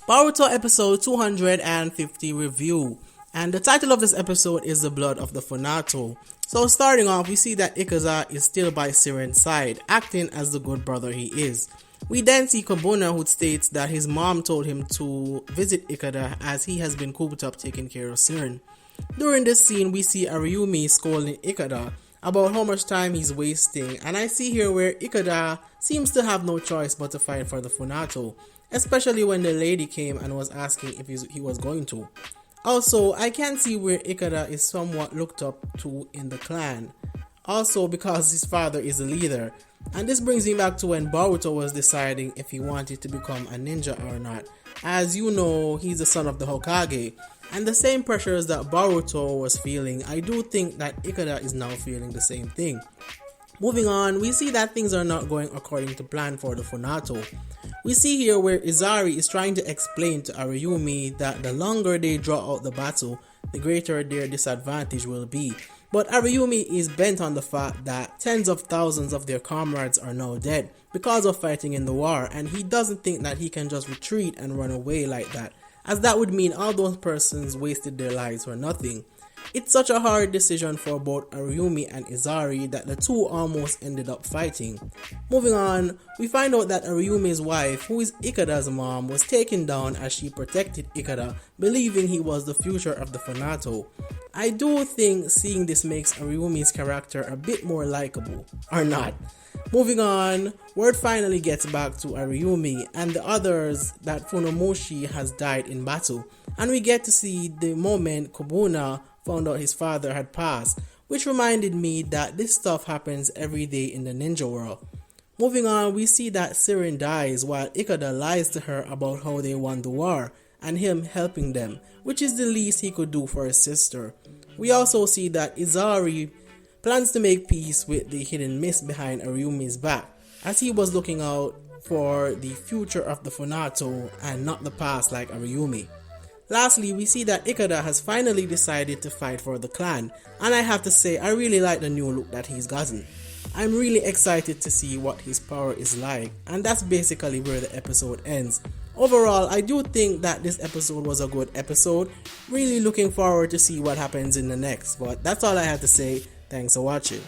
Boruto episode 250 review. And the title of this episode is The Blood of the Funato. So starting off, we see that Ikada is still by Seiren's side, acting as the good brother he is. We then see Kobuna, who states that his mom told him to visit Ikada as he has been cooped up taking care of Seiren. During this scene, we see Aryumi scolding Ikada about how much time he's wasting, and I see here where Ikada seems to have no choice but to fight for the Funato, especially when the lady came and was asking if he was going to. Also, I can see where Ikada is somewhat looked up to in the clan, also because his father is the leader. And this brings me back to when Boruto was deciding if he wanted to become a ninja or not. As you know, he's the son of the Hokage, and the same pressures that Boruto was feeling, I do think that Ikada is now feeling the same thing. Moving on, we see that things are not going according to plan for the Funato. We see here where Izari is trying to explain to Aryumi that the longer they draw out the battle, the greater their disadvantage will be. But Aryumi is bent on the fact that tens of thousands of their comrades are now dead because of fighting in the war, and he doesn't think that he can just retreat and run away like that, as that would mean all those persons wasted their lives for nothing. It's such a hard decision for both Aryumi and Izari that the two almost ended up fighting. Moving on, we find out that Aryumi's wife, who is Ikada's mom, was taken down as she protected Ikada, believing he was the future of the Funato. I do think seeing this makes Aryumi's character a bit more likable, or not. Moving on, word finally gets back to Aryumi and the others that Funamoshi has died in battle, and we get to see the moment Kobuna found out his father had passed, which reminded me that this stuff happens every day in the ninja world. Moving on, we see that Seiren dies while Ikada lies to her about how they won the war and him helping them, which is the least he could do for his sister. We also see that Izari plans to make peace with the hidden mist behind Aryumi's back, as he was looking out for the future of the Funato and not the past like Aryumi. Lastly, we see that Ikada has finally decided to fight for the clan, and I have to say I really like the new look that he's gotten. I'm really excited to see what his power is like, and that's basically where the episode ends. Overall, I do think that this episode was a good episode. Really looking forward to see what happens in the next, but that's all I have to say. Thanks for watching.